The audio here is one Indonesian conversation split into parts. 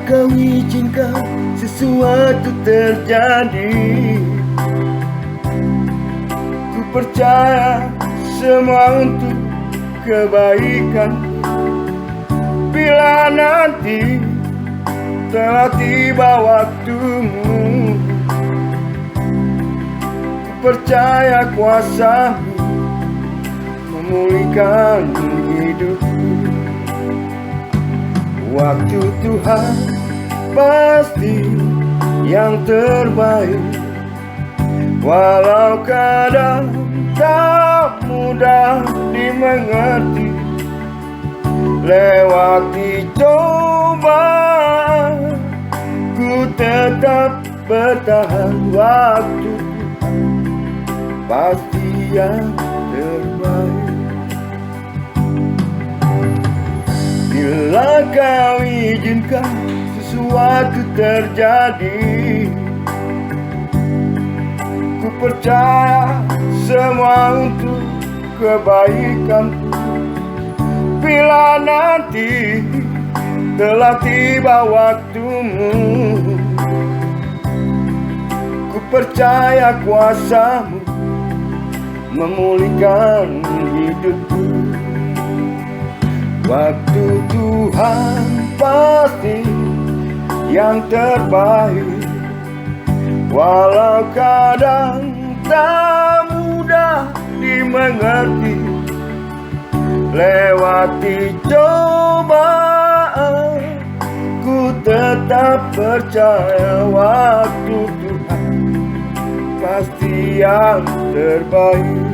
Kau izinkan sesuatu terjadi. Ku percaya semua untuk kebaikan. Bila nanti telah tiba waktumu, ku percaya kuasa-Mu memulihkan hidupku. Waktu Tuhan pasti yang terbaik, walau kadang tak mudah dimengerti. Lewati cobaan, ku tetap bertahan. Waktu Tuhan pasti yang terbaik. Bila Kau izinkan sesuatu terjadi, ku percaya semua untuk kebaikanku. Bila nanti telah tiba waktumu, ku percaya kuasa-Mu memulihkan hidupku. Waktu Tuhan pasti yang terbaik, walau kadang tak mudah dimengerti. Lewati cobaan, ku tetap percaya. Waktu Tuhan pasti yang terbaik.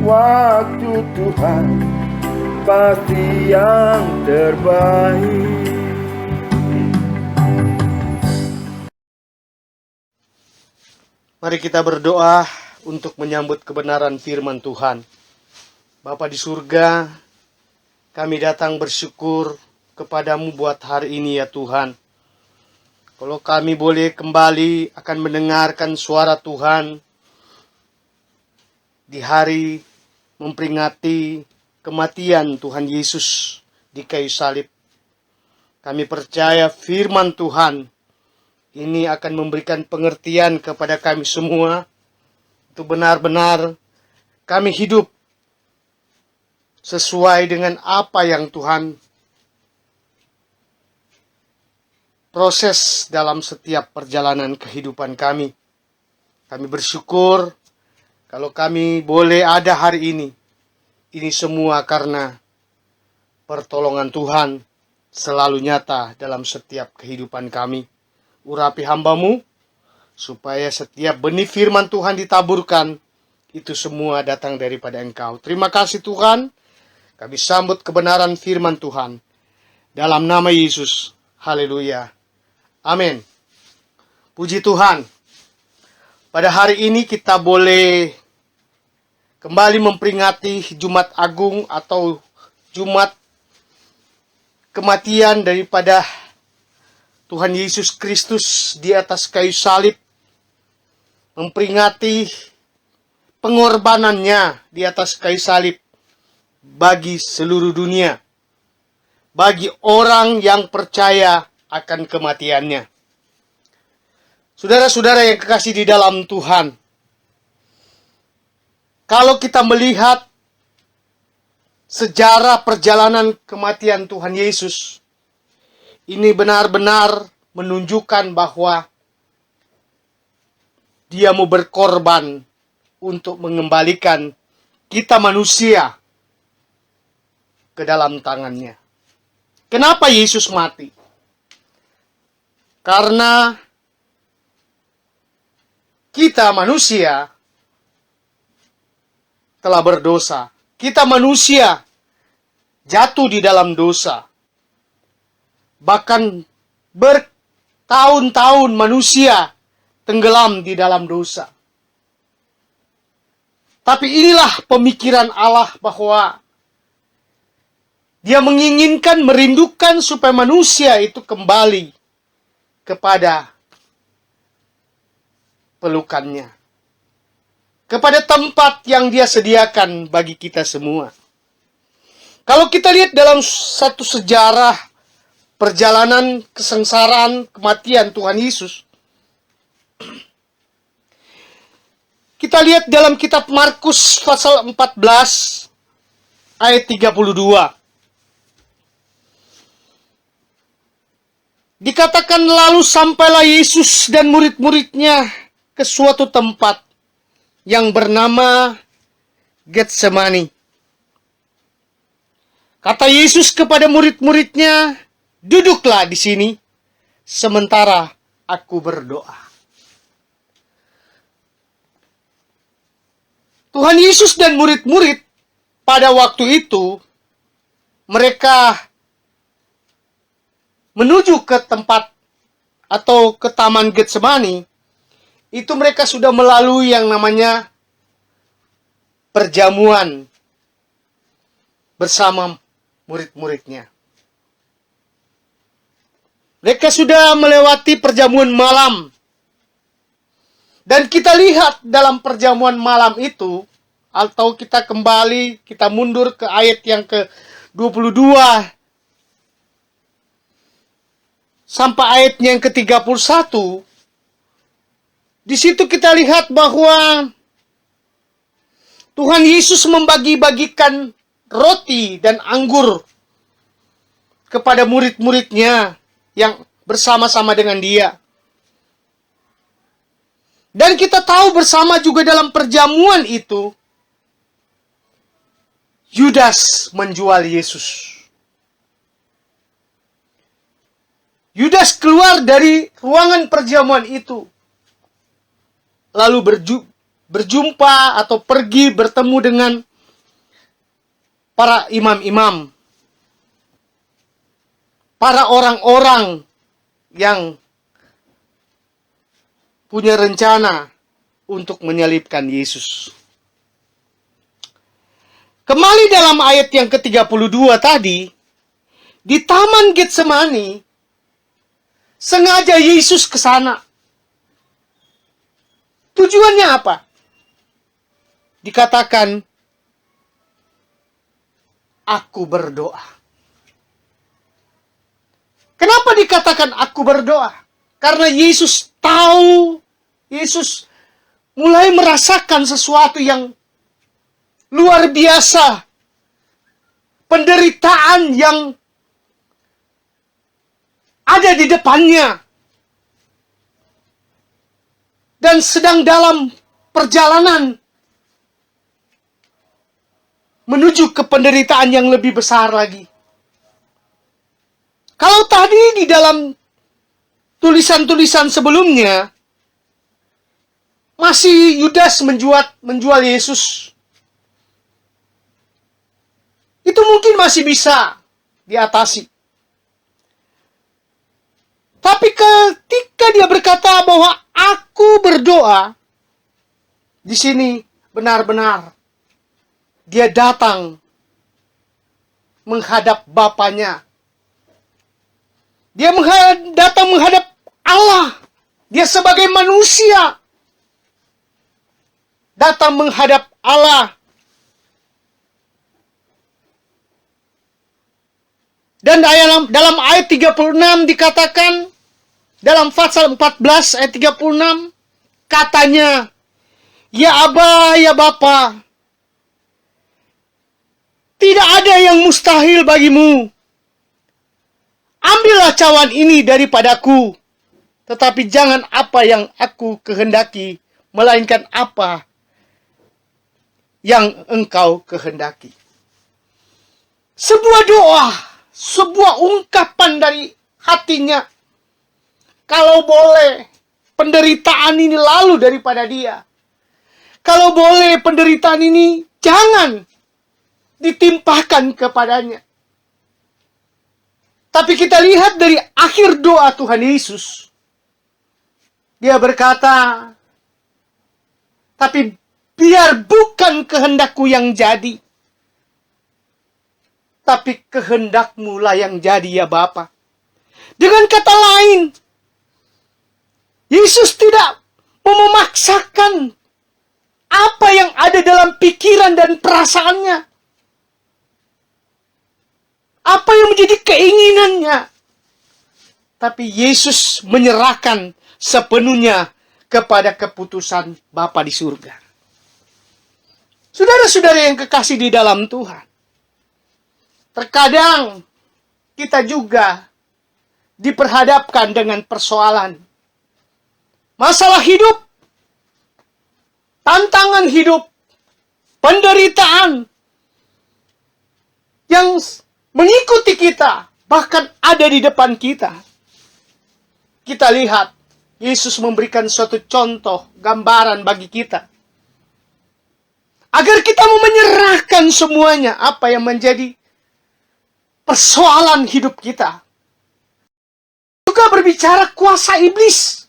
Waktu Tuhan pasti yang terbaik. Mari kita berdoa untuk menyambut kebenaran firman Tuhan. Bapa di surga, kami datang bersyukur kepadamu buat hari ini ya Tuhan. Kalau kami boleh kembali akan mendengarkan suara Tuhan di hari memperingati kematian Tuhan Yesus di kayu salib. Kami percaya firman Tuhan ini akan memberikan pengertian kepada kami semua untuk benar-benar kami hidup sesuai dengan apa yang Tuhan proses dalam setiap perjalanan kehidupan kami. Kami bersyukur kalau kami boleh ada hari ini. Ini semua karena pertolongan Tuhan selalu nyata dalam setiap kehidupan kami. Urapi hamba-Mu, supaya setiap benih firman Tuhan ditaburkan, itu semua datang daripada Engkau. Terima kasih Tuhan, kami sambut kebenaran firman Tuhan. Dalam nama Yesus, haleluya, amin. Puji Tuhan, pada hari ini kita boleh kembali memperingati Jumat Agung atau Jumat kematian daripada Tuhan Yesus Kristus di atas kayu salib. Memperingati pengorbanannya di atas kayu salib bagi seluruh dunia. Bagi orang yang percaya akan kematiannya. Saudara-saudara yang kekasih di dalam Tuhan, kalau kita melihat sejarah perjalanan kematian Tuhan Yesus, ini benar-benar menunjukkan bahwa Dia mau berkorban untuk mengembalikan kita manusia ke dalam tangannya. Kenapa Yesus mati? Karena kita manusia telah berdosa. Kita manusia jatuh di dalam dosa. Bahkan bertahun-tahun manusia tenggelam di dalam dosa. Tapi inilah pemikiran Allah bahwa Dia menginginkan, merindukan supaya manusia itu kembali kepada pelukannya. Kepada tempat yang Dia sediakan bagi kita semua. Kalau kita lihat dalam satu sejarah perjalanan kesengsaraan kematian Tuhan Yesus. Kita lihat dalam kitab Markus pasal 14 ayat 32. Dikatakan lalu sampailah Yesus dan murid-muridnya ke suatu tempat yang bernama Getsemani. Kata Yesus kepada murid-muridnya, duduklah di sini sementara aku berdoa. Tuhan Yesus dan murid-murid pada waktu itu mereka menuju ke tempat atau ke Taman Getsemani, itu mereka sudah melalui yang namanya perjamuan bersama murid-muridnya. Mereka sudah melewati perjamuan malam. Dan kita lihat dalam perjamuan malam itu, atau kita kembali, kita mundur ke ayat yang ke-22, sampai ayatnya yang ke-31, di situ kita lihat bahwa Tuhan Yesus membagi-bagikan roti dan anggur kepada murid-muridnya yang bersama-sama dengan dia. Dan kita tahu bersama juga dalam perjamuan itu, Yudas menjual Yesus. Yudas keluar dari ruangan perjamuan itu, lalu berjumpa atau pergi bertemu dengan para imam-imam, para orang-orang yang punya rencana untuk menyalibkan Yesus. Kembali dalam ayat yang ke-32 tadi, di Taman Getsemani, sengaja Yesus ke sana. Tujuannya apa? Dikatakan, aku berdoa. Kenapa dikatakan aku berdoa? Karena Yesus tahu, Yesus mulai merasakan sesuatu yang luar biasa. Penderitaan yang ada di depannya. Dan sedang dalam perjalanan menuju ke penderitaan yang lebih besar lagi. Kalau tadi di dalam tulisan-tulisan sebelumnya, masih Yudas menjual Yesus. Itu mungkin masih bisa diatasi. Tapi ketika dia berkata bahwa aku berdoa, di sini benar-benar dia datang menghadap Bapanya. Dia datang menghadap Allah. Dia sebagai manusia datang menghadap Allah. Dan dalam ayat 36 dikatakan, dalam pasal 14 ayat 36, katanya, ya Aba, ya Bapa, tidak ada yang mustahil bagimu. Ambillah cawan ini daripadaku, tetapi jangan apa yang aku kehendaki, melainkan apa yang engkau kehendaki. Sebuah doa, sebuah ungkapan dari hatinya. Kalau boleh, penderitaan ini lalu daripada dia. Kalau boleh, penderitaan ini jangan ditimpahkan kepadanya. Tapi kita lihat dari akhir doa Tuhan Yesus. Dia berkata, tapi biar bukan kehendakku yang jadi, tapi kehendakmu lah yang jadi ya Bapa. Dengan kata lain, Yesus tidak memaksakan apa yang ada dalam pikiran dan perasaannya. Apa yang menjadi keinginannya. Tapi Yesus menyerahkan sepenuhnya kepada keputusan Bapa di surga. Saudara-saudara yang kekasih di dalam Tuhan, terkadang kita juga diperhadapkan dengan persoalan, masalah hidup, tantangan hidup, penderitaan yang mengikuti kita, bahkan ada di depan kita. Kita lihat, Yesus memberikan suatu contoh, gambaran bagi kita. Agar kita mau menyerahkan semuanya, apa yang menjadi persoalan hidup kita. Juga berbicara kuasa iblis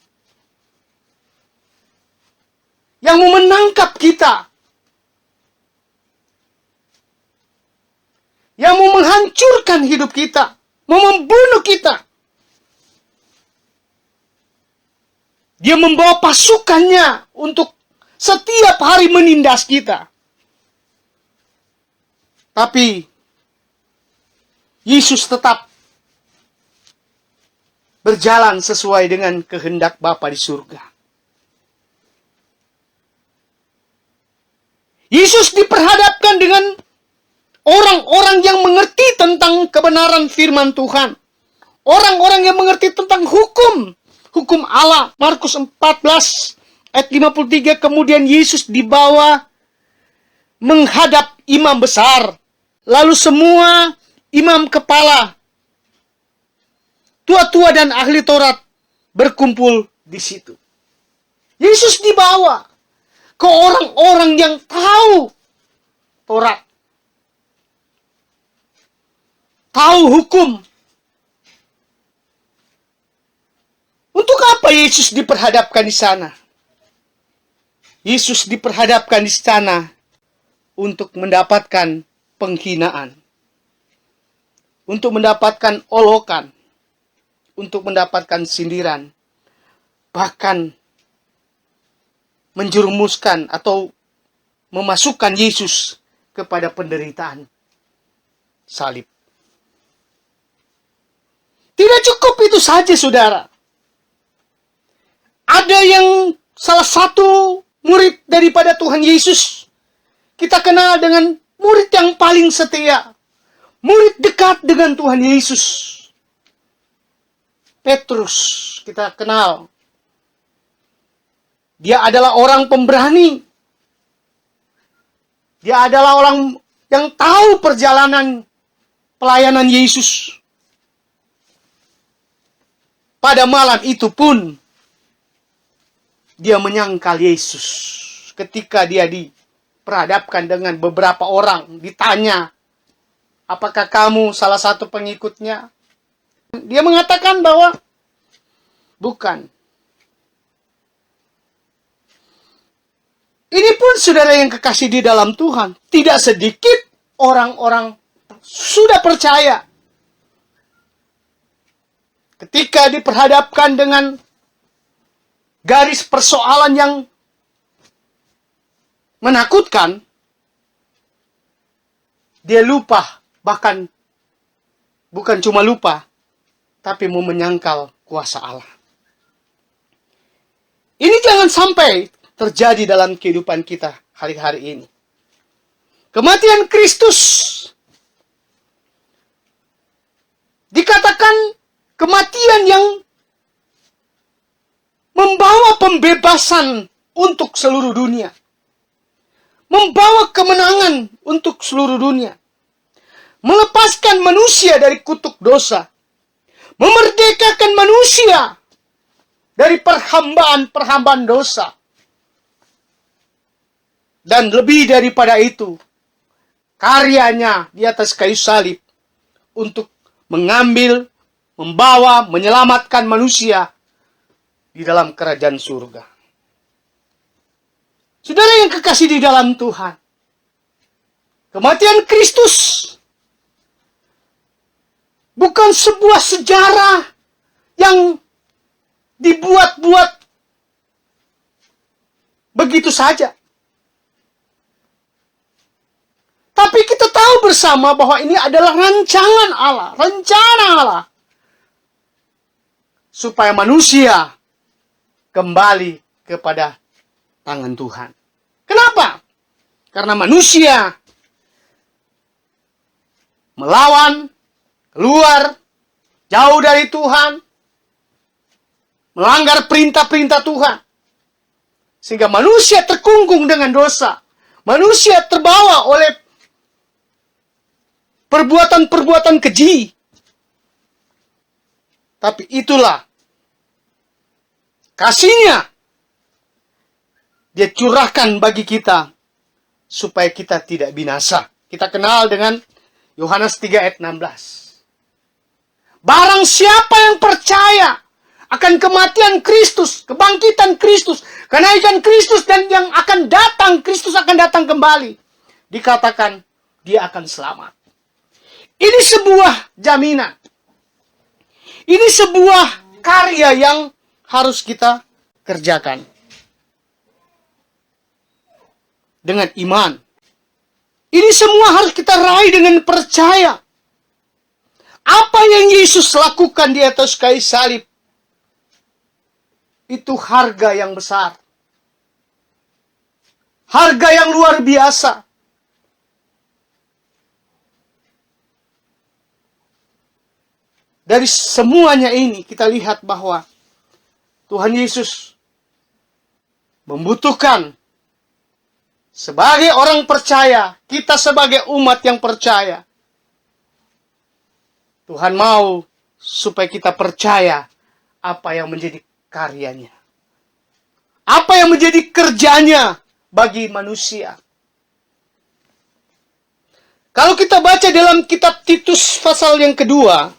yang mau menangkap kita, yang mau menghancurkan hidup kita, mau membunuh kita. Dia membawa pasukannya untuk setiap hari menindas kita. Tapi Yesus tetap berjalan sesuai dengan kehendak Bapa di surga. Yesus diperhadapkan dengan orang-orang yang mengerti tentang kebenaran firman Tuhan. Orang-orang yang mengerti tentang hukum Allah. Markus 14 ayat 53, kemudian Yesus dibawa menghadap imam besar. Lalu semua imam kepala, tua-tua dan ahli Taurat berkumpul di situ. Yesus dibawa ke orang-orang yang tahu Taurat, tahu hukum. Untuk apa Yesus diperhadapkan di sana? Yesus diperhadapkan di sana untuk mendapatkan penghinaan, untuk mendapatkan olokan, untuk mendapatkan sindiran, bahkan menjerumuskan atau memasukkan Yesus kepada penderitaan salib. Tidak cukup itu saja, saudara. Ada yang salah satu murid daripada Tuhan Yesus, kita kenal dengan murid yang paling setia, murid dekat dengan Tuhan Yesus. Petrus, kita kenal. Dia adalah orang pemberani. Dia adalah orang yang tahu perjalanan pelayanan Yesus. Pada malam itu pun, dia menyangkal Yesus. Ketika dia diperhadapkan dengan beberapa orang, ditanya, apakah kamu salah satu pengikutnya? Dia mengatakan bahwa bukan. Ini pun saudara yang kekasih di dalam Tuhan, tidak sedikit orang-orang sudah percaya. Ketika diperhadapkan dengan garis persoalan yang menakutkan, dia lupa, bahkan bukan cuma lupa, tapi mau menyangkal kuasa Allah. Ini jangan sampai terjadi dalam kehidupan kita hari-hari ini. Kematian Kristus dikatakan kematian yang membawa pembebasan untuk seluruh dunia. Membawa kemenangan untuk seluruh dunia. Melepaskan manusia dari kutuk dosa. Memerdekakan manusia dari perhambaan dosa. Dan lebih daripada itu, karyanya di atas kayu salib untuk mengambil, membawa, menyelamatkan manusia di dalam kerajaan surga. Saudara yang kekasih di dalam Tuhan, kematian Kristus bukan sebuah sejarah yang dibuat-buat begitu saja. Tapi kita tahu bersama bahwa ini adalah rancangan Allah, rencana Allah. supaya manusia kembali kepada tangan Tuhan. Kenapa? Karena manusia melawan, keluar, jauh dari Tuhan, melanggar perintah-perintah Tuhan. Sehingga manusia terkungkung dengan dosa. Manusia terbawa oleh perbuatan-perbuatan keji. Tapi itulah kasih-Nya. Dia curahkan bagi kita supaya kita tidak binasa. Kita kenal dengan Yohanes 3 ayat 16. Barang siapa yang percaya akan kematian Kristus, kebangkitan Kristus, kenaikan Kristus, dan yang akan datang, Kristus akan datang kembali, dikatakan dia akan selamat. Ini sebuah jaminan. Ini sebuah karya yang harus kita kerjakan. Dengan iman. Ini semua harus kita raih dengan percaya. Apa yang Yesus lakukan di atas kayu salib, itu harga yang besar. Harga yang luar biasa. Dari semuanya ini kita lihat bahwa Tuhan Yesus membutuhkan sebagai orang percaya, kita sebagai umat yang percaya, Tuhan mau supaya kita percaya apa yang menjadi karyanya. Apa yang menjadi kerjanya bagi manusia. Kalau kita baca dalam kitab Titus pasal yang kedua,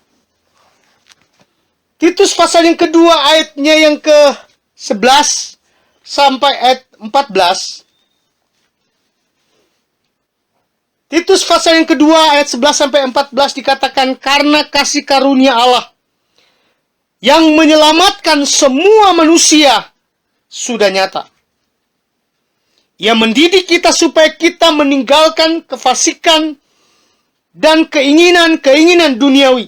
Titus pasal yang kedua ayatnya yang ke-11 sampai ayat 14. Titus pasal yang kedua ayat 11 sampai 14 dikatakan, karena kasih karunia Allah yang menyelamatkan semua manusia sudah nyata. Ia mendidik kita supaya kita meninggalkan kefasikan dan keinginan-keinginan duniawi.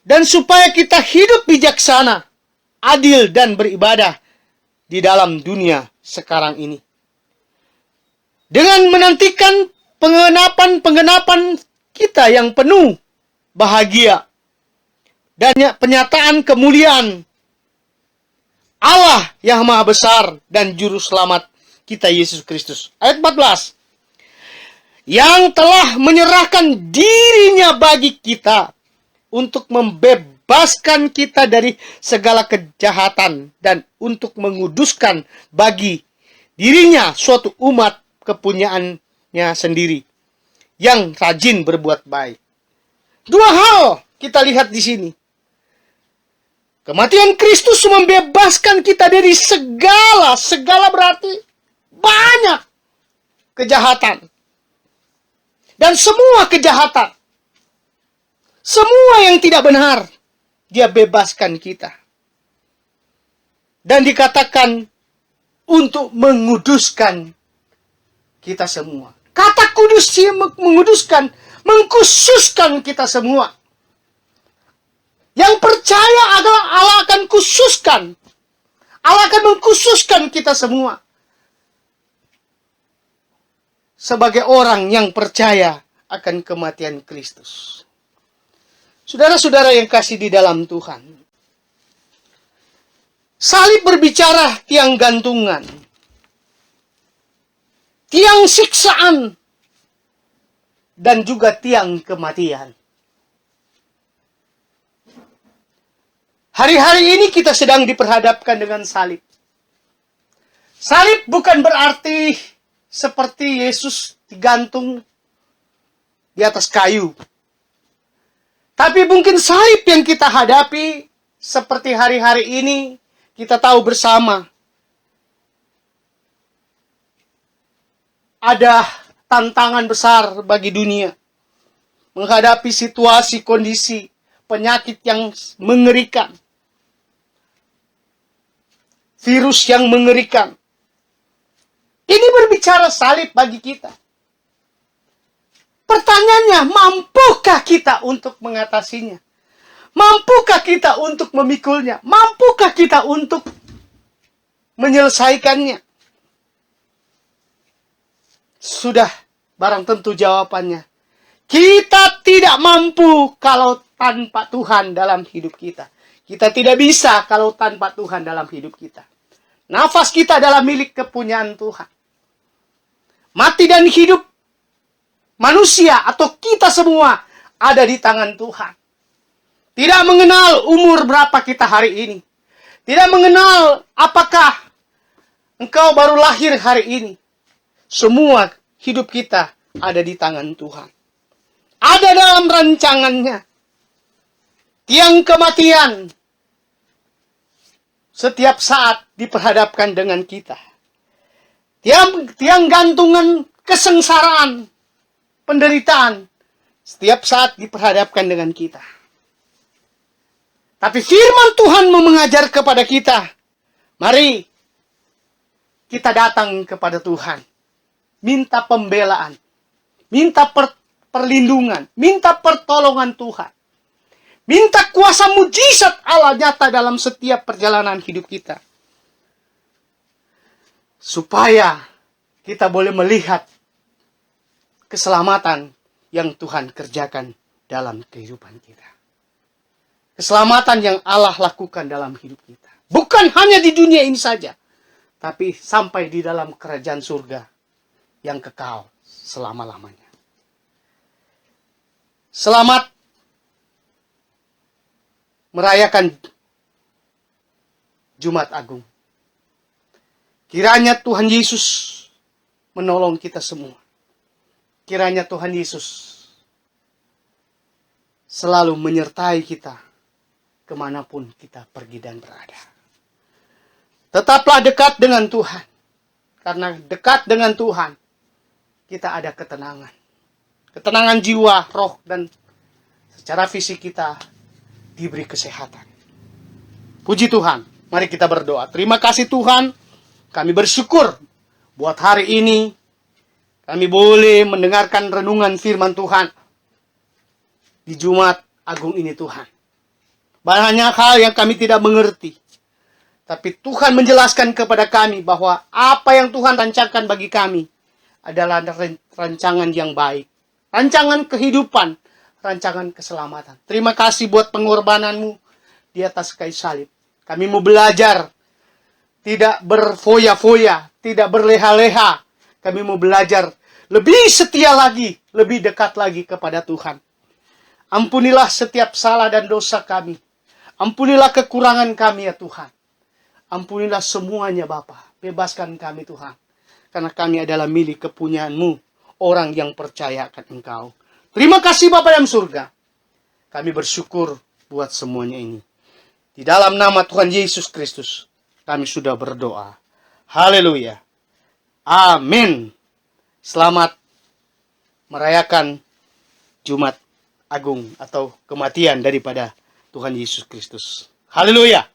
Dan supaya kita hidup bijaksana, adil, dan beribadah di dalam dunia sekarang ini. Dengan menantikan penggenapan kita yang penuh bahagia dan penyataan kemuliaan Allah yang Maha Besar dan Juru Selamat kita Yesus Kristus. Ayat 14. Yang telah menyerahkan dirinya bagi kita untuk membebaskan kita dari segala kejahatan dan untuk menguduskan bagi dirinya suatu umat kepunyaannya sendiri yang rajin berbuat baik. Dua hal kita lihat di sini. Kematian Kristus membebaskan kita dari segala berarti banyak kejahatan. Dan semua kejahatan, semua yang tidak benar, Dia bebaskan kita. Dan dikatakan untuk menguduskan kita semua. Kata kudus menguduskan, mengkhususkan kita semua. Yang percaya adalah Allah akan khususkan. Allah akan mengkhususkan kita semua. Sebagai orang yang percaya akan kematian Kristus. Saudara-saudara yang kasih di dalam Tuhan. Salib berbicara tiang gantungan. Tiang siksaan. Dan juga tiang kematian. Hari-hari ini kita sedang diperhadapkan dengan salib. Salib bukan berarti seperti Yesus digantung di atas kayu. Tapi mungkin salib yang kita hadapi seperti hari-hari ini kita tahu bersama. Ada tantangan besar bagi dunia menghadapi situasi, kondisi, penyakit yang mengerikan. Virus yang mengerikan. Ini berbicara salib bagi kita. Pertanyaannya, mampukah kita untuk mengatasinya? Mampukah kita untuk memikulnya? Mampukah kita untuk menyelesaikannya? Sudah barang tentu jawabannya. Kita tidak mampu kalau tanpa Tuhan dalam hidup kita. Kita tidak bisa kalau tanpa Tuhan dalam hidup kita. Nafas kita adalah milik kepunyaan Tuhan. Mati dan hidup manusia atau kita semua ada di tangan Tuhan. Tidak mengenal umur berapa kita hari ini. Tidak mengenal apakah engkau baru lahir hari ini. Semua hidup kita ada di tangan Tuhan. Ada dalam rancangannya. Tiang kematian setiap saat diperhadapkan dengan kita. Tiang gantungan kesengsaraan, penderitaan, setiap saat diperhadapkan dengan kita. Tapi firman Tuhan mau mengajar kepada kita. Mari kita datang kepada Tuhan. Minta pembelaan. Minta perlindungan. Minta pertolongan Tuhan. Minta kuasa mujizat Allah nyata dalam setiap perjalanan hidup kita. Supaya kita boleh melihat keselamatan yang Tuhan kerjakan dalam kehidupan kita. Keselamatan yang Allah lakukan dalam hidup kita. Bukan hanya di dunia ini saja. Tapi sampai di dalam kerajaan surga yang kekal selama-lamanya. Selamat merayakan Jumat Agung. Kiranya Tuhan Yesus menolong kita semua. Kiranya Tuhan Yesus selalu menyertai kita kemanapun kita pergi dan berada. Tetaplah dekat dengan Tuhan. Karena dekat dengan Tuhan, kita ada ketenangan. Ketenangan jiwa, roh, dan secara fisik kita diberi kesehatan. Puji Tuhan. Mari kita berdoa. Terima kasih Tuhan. Kami bersyukur buat hari ini. Kami boleh mendengarkan renungan firman Tuhan. Di Jumat Agung ini Tuhan. Banyak hal yang kami tidak mengerti. Tapi Tuhan menjelaskan kepada kami bahwa apa yang Tuhan rancangkan bagi kami adalah rancangan yang baik. Rancangan kehidupan. Rancangan keselamatan. Terima kasih buat pengorbananmu di atas kayu salib. Kami mau belajar. Tidak berfoya-foya. Tidak berleha-leha. Kami mau belajar lebih setia lagi. Lebih dekat lagi kepada Tuhan. Ampunilah setiap salah dan dosa kami. Ampunilah kekurangan kami ya Tuhan. Ampunilah semuanya Bapa. Bebaskan kami Tuhan. Karena kami adalah milik kepunyaan-Mu. Orang yang percaya akan Engkau. Terima kasih Bapa dalam surga. Kami bersyukur buat semuanya ini. Di dalam nama Tuhan Yesus Kristus. Kami sudah berdoa. Haleluya. Amin. Selamat merayakan Jumat Agung atau kematian daripada Tuhan Yesus Kristus. Haleluya.